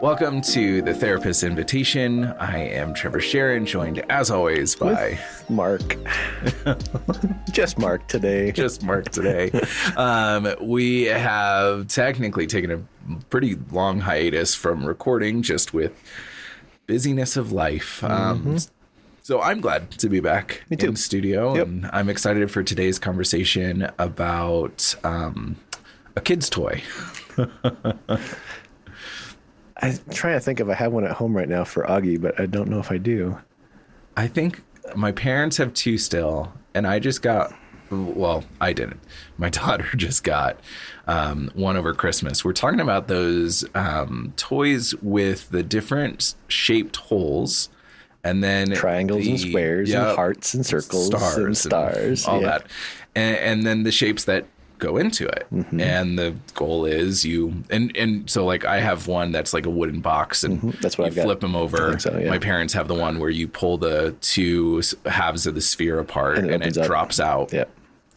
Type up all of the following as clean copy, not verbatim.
Welcome to the Therapist's Invitation. I am Trevor Sharon, joined as always by Mark. Just Mark today. Just Mark today. We have technically taken a pretty long hiatus from recording just with busyness of life. So I'm glad to be back in studio. Yep. And I'm excited for today's conversation about a kid's toy. I'm trying to think if I have one at home right now for Augie, but I don't know if I do. I think my parents have two still, and I just got, well, I didn't. My daughter just got one over Christmas. We're talking about those toys with the different shaped holes, and then triangles and squares and hearts and circles and stars. And all that. And then the shapes that go into it. Mm-hmm. And the goal is so like I have one that's like a wooden box, and that's what I've got. Flip them over. So, yeah. My parents have the one where you pull the two halves of the sphere apart and it drops out. Yep.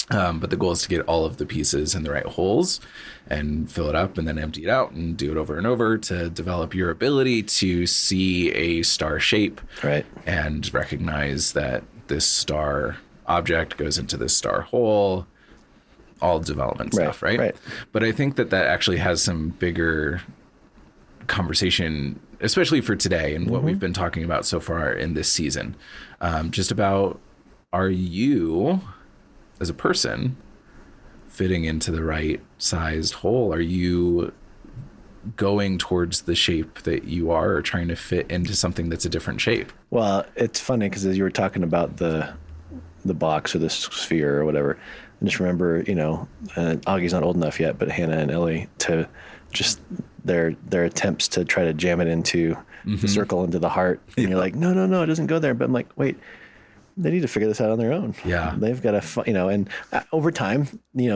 But the goal is to get all of the pieces in the right holes and fill it up and then empty it out and do it over and over to develop your ability to see a star shape, right, and recognize that this star object goes into this star hole. All development stuff, right? But I think that actually has some bigger conversation, especially for today and what we've been talking about so far in this season. Just about, are you, as a person, fitting into the right sized hole? Are you going towards the shape that you are, or trying to fit into something that's a different shape? Well, it's funny because as you were talking about the box or the sphere or whatever, I just remember, Augie's not old enough yet, but Hannah and Ellie, to just their attempts to try to jam it into the circle, into the heart. And you're like, no, it doesn't go there. But I'm like, wait, they need to figure this out on their own. Yeah. They've got to, and over time, like,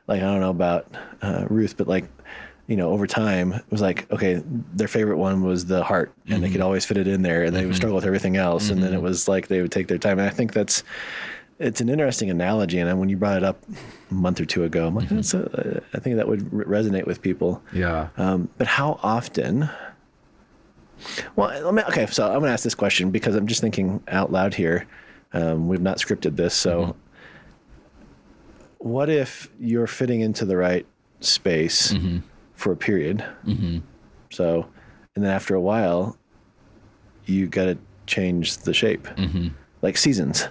I don't know about Ruth, but like, over time, it was like, okay, their favorite one was the heart, and they could always fit it in there, and they would struggle with everything else. And then it was like they would take their time. And I think it's an interesting analogy. And when you brought it up a month or two ago, I'm like, I think that would resonate with people. Yeah. But how often? Well, so I'm going to ask this question because I'm just thinking out loud here. We've not scripted this. So what if you're fitting into the right space for a period? So, and then after a while, you got to change the shape. Like seasons,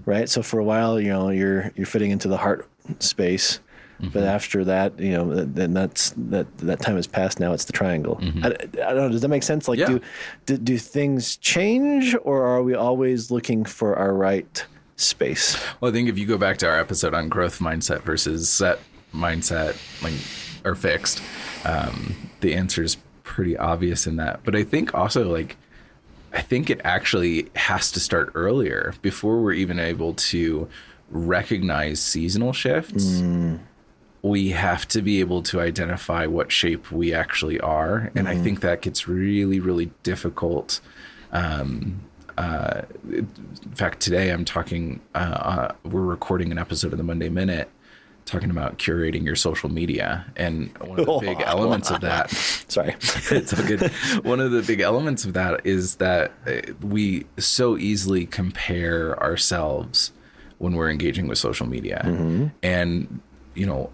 right? So for a while, you're fitting into the heart space, but after that, then that time has passed. Now it's the triangle. I don't know. Does that make sense? Like, do things change, or are we always looking for our right space? Well, I think if you go back to our episode on growth mindset versus set mindset, or fixed, the answer is pretty obvious in that. But I think also I think it actually has to start earlier before we're even able to recognize seasonal shifts. We have to be able to identify what shape we actually are. And I think that gets really, really difficult. In fact, today I'm talking, we're recording an episode of the Monday Minute talking about curating your social media. And one of the big elements of that, sorry, it's all good. One of the big elements of that is that we so easily compare ourselves when we're engaging with social media. And,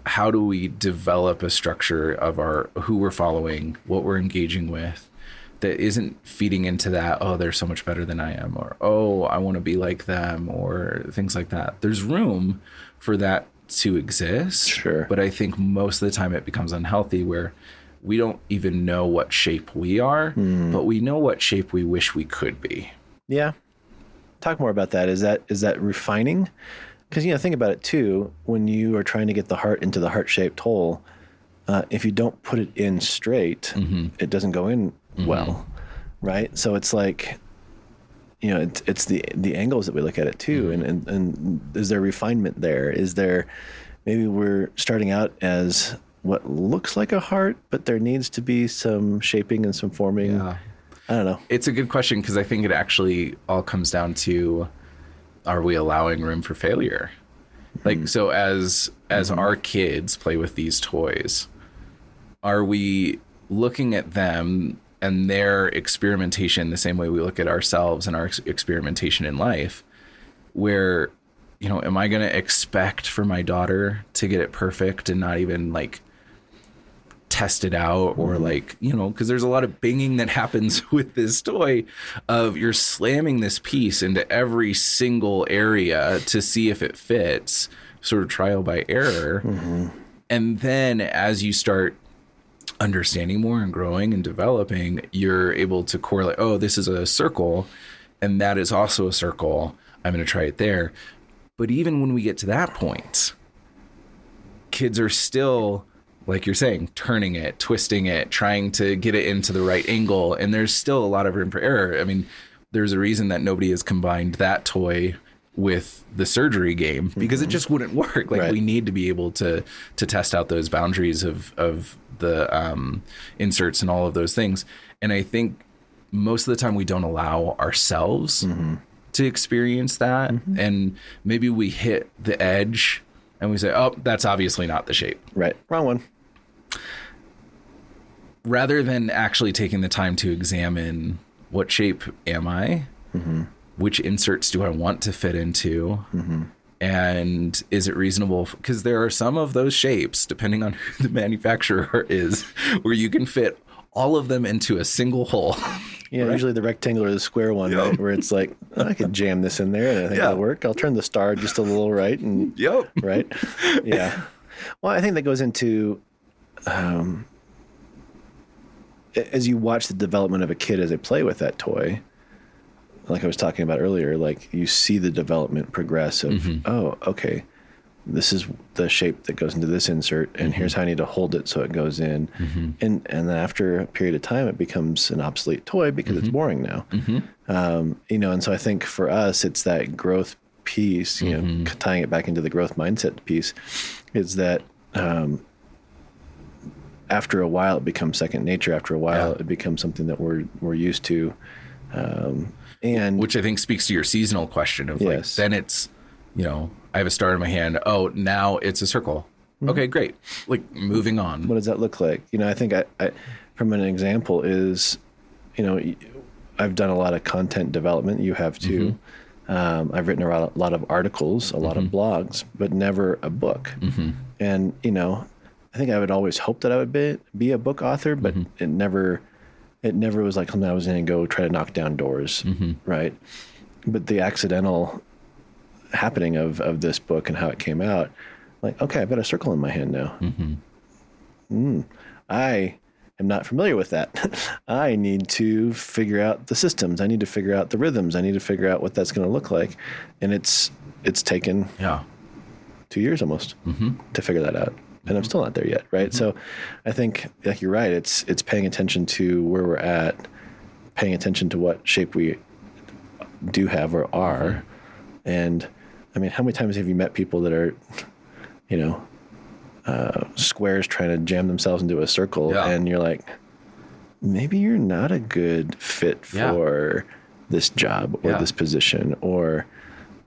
how do we develop a structure of who we're following, what we're engaging with, that isn't feeding into that, oh, they're so much better than I am, or, oh, I want to be like them, or things like that. There's room for that to exist. Sure. But I think most of the time it becomes unhealthy, where we don't even know what shape we are, but we know what shape we wish we could be. Yeah. Talk more about that. Is that refining? Because, think about it too, when you are trying to get the heart into the heart-shaped hole, if you don't put it in straight, it doesn't go in well, right? So it's like, it's the angles that we look at it too. And is there refinement there? Is there, maybe we're starting out as what looks like a heart, but there needs to be some shaping and some forming. Yeah. I don't know. It's a good question, because I think it actually all comes down to, are we allowing room for failure? Like, so as our kids play with these toys, are we looking at them and their experimentation the same way we look at ourselves and our experimentation in life, where, you know, am I going to expect for my daughter to get it perfect and not even like test it out, or like, you know, because there's a lot of binging that happens with this toy of you're slamming this piece into every single area to see if it fits, sort of trial by error. And then as you start understanding more and growing and developing, you're able to correlate, oh, this is a circle and that is also a circle. I'm going to try it there. But even when we get to that point, kids are still, like you're saying, turning it, twisting it, trying to get it into the right angle. And there's still a lot of room for error. I mean, there's a reason that nobody has combined that toy with the surgery game, because it just wouldn't work. Like, we need to be able to test out those boundaries of the inserts and all of those things. And I think most of the time we don't allow ourselves to experience that. And maybe we hit the edge and we say, oh, that's obviously not the shape. Right. Wrong one. Rather than actually taking the time to examine, what shape am I? Which inserts do I want to fit into? And is it reasonable? Because there are some of those shapes, depending on who the manufacturer is, where you can fit all of them into a single hole. Yeah, usually the rectangle or the square one, right? Where it's like, oh, I could jam this in there and I think it'll work. I'll turn the star just a little right. And right? Yeah. Well, I think that goes into, as you watch the development of a kid as they play with that toy, like I was talking about earlier, like you see the development progress of, oh, okay, this is the shape that goes into this insert, and here's how I need to hold it so it goes in. And then after a period of time, it becomes an obsolete toy because it's boring now. You know, and so I think for us, it's that growth piece, you know, tying it back into the growth mindset piece, is that after a while, it becomes second nature. After a while, it becomes something that we're used to. And which I think speaks to your seasonal question of like, then it's, you know, I have a star in my hand. Oh, now it's a circle. Okay, great. Like, moving on. What does that look like? You know, I think I from an example is, you know, I've done a lot of content development. You have too. I've written a lot of articles, a lot of blogs, but never a book. And, you know, I think I would always hope that I would be a book author, but it never was like something I was going to go try to knock down doors. Right. But the accidental happening of this book and how it came out, like, okay, I've got a circle in my hand now. I am not familiar with that. I need to figure out the systems. I need to figure out the rhythms. I need to figure out what that's going to look like. And it's taken 2 years almost to figure that out. And I'm still not there yet. Right. So I think, like, you're right. It's paying attention to where we're at, paying attention to what shape we do have or are. And I mean, how many times have you met people that are, you know, squares trying to jam themselves into a circle, and you're like, maybe you're not a good fit for this job or this position or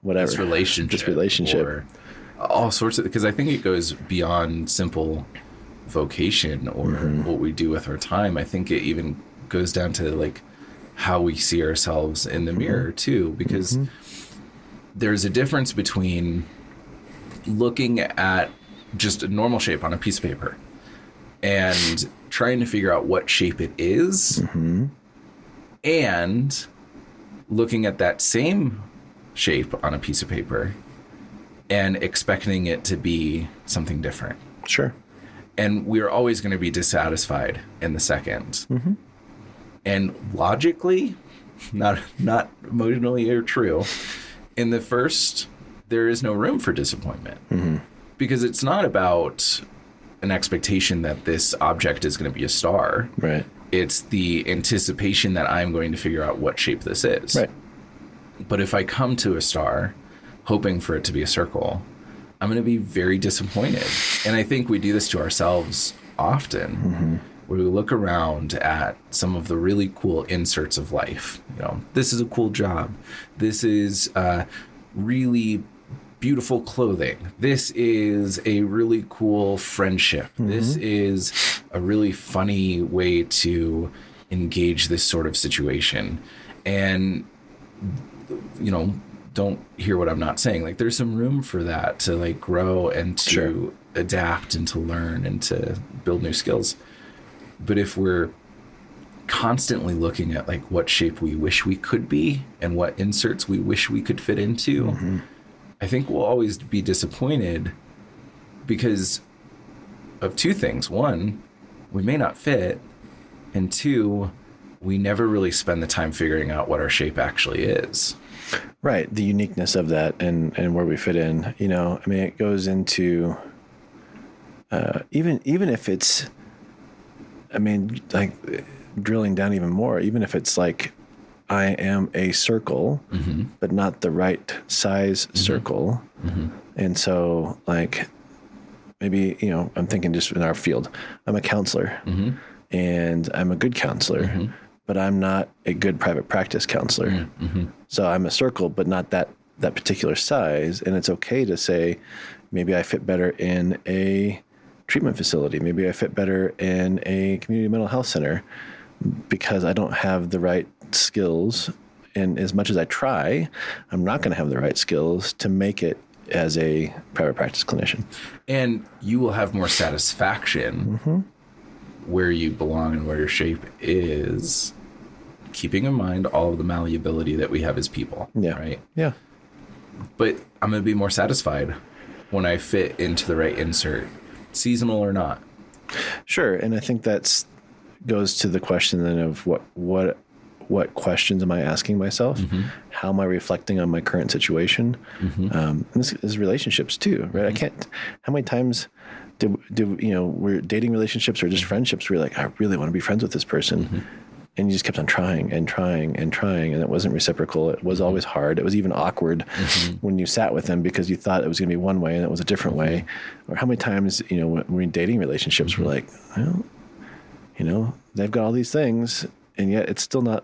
whatever. This relationship. Or all sorts of, because I think it goes beyond simple vocation or what we do with our time. I think it even goes down to like how we see ourselves in the mirror too, because there's a difference between looking at just a normal shape on a piece of paper and trying to figure out what shape it is, and looking at that same shape on a piece of paper and expecting it to be something different. Sure. And we're always going to be dissatisfied in the second. And logically, not emotionally or true, in the first, there is no room for disappointment. Because it's not about an expectation that this object is going to be a star. Right. It's the anticipation that I'm going to figure out what shape this is. Right. But if I come to a star hoping for it to be a circle, I'm going to be very disappointed. And I think we do this to ourselves often, where we look around at some of the really cool inserts of life. You know, this is a cool job. This is really beautiful clothing. This is a really cool friendship. This is a really funny way to engage this sort of situation. And, don't hear what I'm not saying. Like, there's some room for that to like grow and to Sure. adapt and to learn and to build new skills. But if we're constantly looking at like what shape we wish we could be and what inserts we wish we could fit into, I think we'll always be disappointed because of two things. One, we may not fit. And two, we never really spend the time figuring out what our shape actually is. Right. The uniqueness of that and where we fit in, it goes into, even if it's, like drilling down even more, even if it's like, I am a circle, but not the right size circle. And so like, maybe, I'm thinking just in our field, I'm a counselor and I'm a good counselor, but I'm not a good private practice counselor. So I'm a circle, but not that particular size. And it's okay to say, maybe I fit better in a treatment facility. Maybe I fit better in a community mental health center because I don't have the right skills. And as much as I try, I'm not going to have the right skills to make it as a private practice clinician. And you will have more satisfaction where you belong and where your shape is, keeping in mind all of the malleability that we have as people. Yeah. Right. Yeah. But I'm going to be more satisfied when I fit into the right insert, seasonal or not. Sure. And I think goes to the question then of what questions am I asking myself? How am I reflecting on my current situation? And this is relationships too, right? How many times do we're dating relationships or just friendships where you're like, I really want to be friends with this person. And you just kept on trying and trying and trying, and it wasn't reciprocal. It was always hard. It was even awkward when you sat with them because you thought it was going to be one way and it was a different way. Or how many times, when we're in dating relationships, we're like, well, they've got all these things, and yet it's still not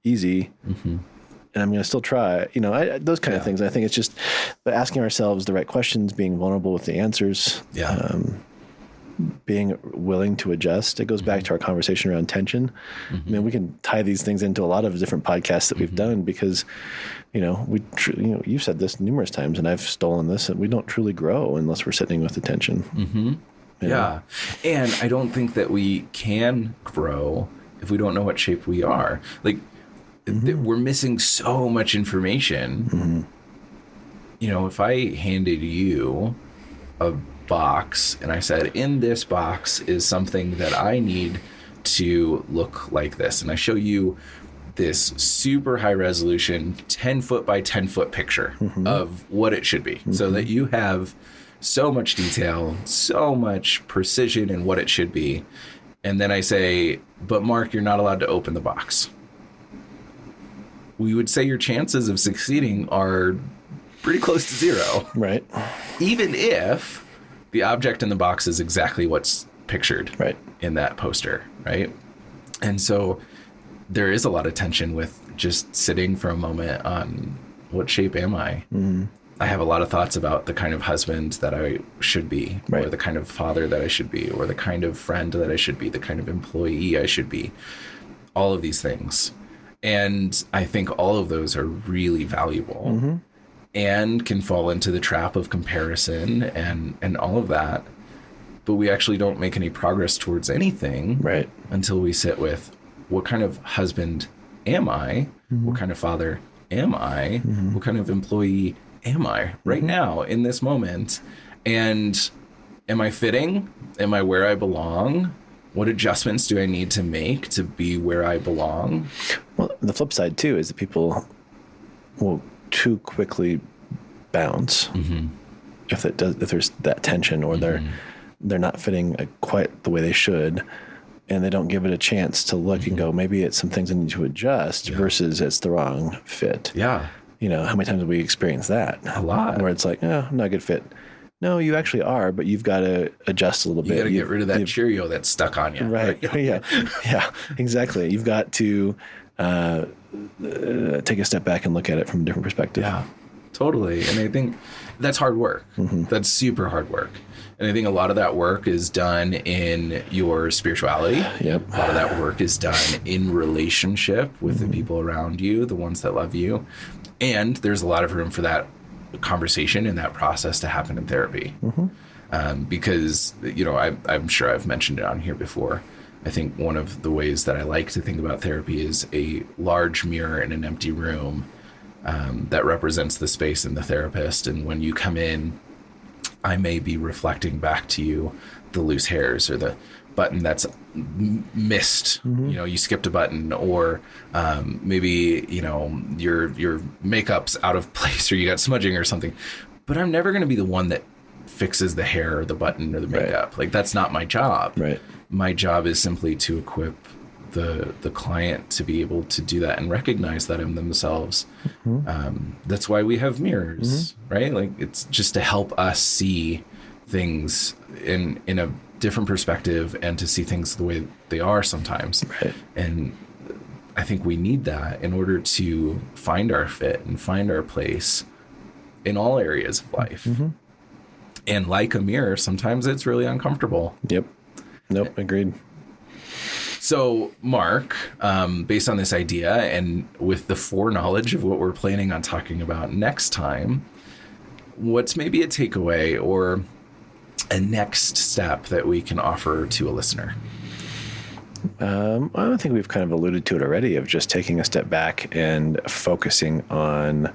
easy. And I'm going to still try, those kind of things. I think it's just asking ourselves the right questions, being vulnerable with the answers, being willing to adjust. It goes back to our conversation around tension. We can tie these things into a lot of different podcasts that we've done because, you've said this numerous times and I've stolen this, and we don't truly grow unless we're sitting with the tension. Yeah. And I don't think that we can grow if we don't know what shape we are. Like, we're missing so much information. If I handed you a box and I said, in this box is something that I need to look like this, and I show you this super high resolution 10 foot by 10 foot picture of what it should be, so that you have so much detail, so much precision in what it should be. And then I say, but Mark, you're not allowed to open the box. We would say your chances of succeeding are pretty close to zero. Right. Even if the object in the box is exactly what's pictured in that poster, right? And so there is a lot of tension with just sitting for a moment on what shape am I? I have a lot of thoughts about the kind of husband that I should be, or the kind of father that I should be, or the kind of friend that I should be, the kind of employee I should be, all of these things. And I think all of those are really valuable and can fall into the trap of comparison and all of that. But we actually don't make any progress towards anything until we sit with, what kind of husband am I? What kind of father am I? What kind of employee am I right now in this moment? And am I fitting? Am I where I belong? What adjustments do I need to make to be where I belong? Well, the flip side too is that people will too quickly bounce if there's that tension, or they're not fitting quite the way they should, and they don't give it a chance to look and go, maybe it's some things I need to adjust versus it's the wrong fit. Yeah. How many times have we experienced that? A lot. Where it's like, oh, I'm not a good fit. No, you actually are, but you've got to adjust a little bit. You got to get rid of that Cheerio that's stuck on you. Right. Yeah, exactly. You've got to take a step back and look at it from a different perspective. Yeah, totally. And I think that's hard work. That's super hard work. And I think a lot of that work is done in your spirituality. Yep. A lot of that work is done in relationship with the people around you, the ones that love you. And there's a lot of room for that conversation and that process to happen in therapy. Because, I'm sure I've mentioned it on here before. I think one of the ways that I like to think about therapy is a large mirror in an empty room that represents the space and the therapist. And when you come in, I may be reflecting back to you the loose hairs or the button that's missed. You skipped a button, or maybe your makeup's out of place, or you got smudging or something. But I'm never going to be the one that fixes the hair or the button or the makeup. Right. Like, that's not my job. Right. My job is simply to equip the client to be able to do that and recognize that in themselves. That's why we have mirrors, right? Like, it's just to help us see things in a different perspective and to see things the way they are sometimes. Right. And I think we need that in order to find our fit and find our place in all areas of life. And like a mirror, sometimes it's really uncomfortable. Yep. Nope. Agreed. So, Mark, based on this idea and with the foreknowledge of what we're planning on talking about next time, what's maybe a takeaway or a next step that we can offer to a listener? I think we've kind of alluded to it already, of just taking a step back and focusing on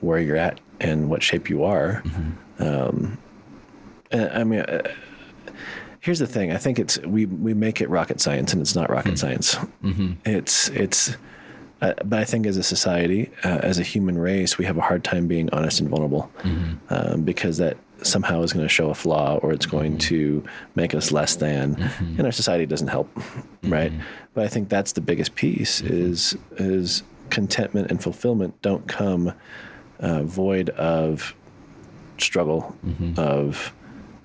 where you're at and what shape you are. Here's the thing. I think we make it rocket science, and it's not rocket science. But I think as a society, as a human race, we have a hard time being honest and vulnerable, because that somehow is going to show a flaw, or it's going to make us less than, and our society doesn't help, right? But I think that's the biggest piece is contentment and fulfillment don't come void of struggle, of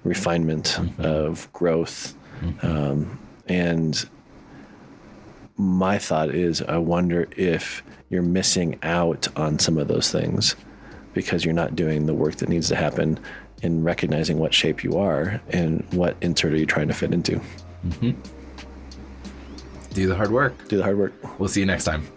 refinement, of growth. And my thought is, I wonder if you're missing out on some of those things because you're not doing the work that needs to happen in recognizing what shape you are and what insert are you trying to fit into. Do the hard work. Do the hard work. We'll see you next time.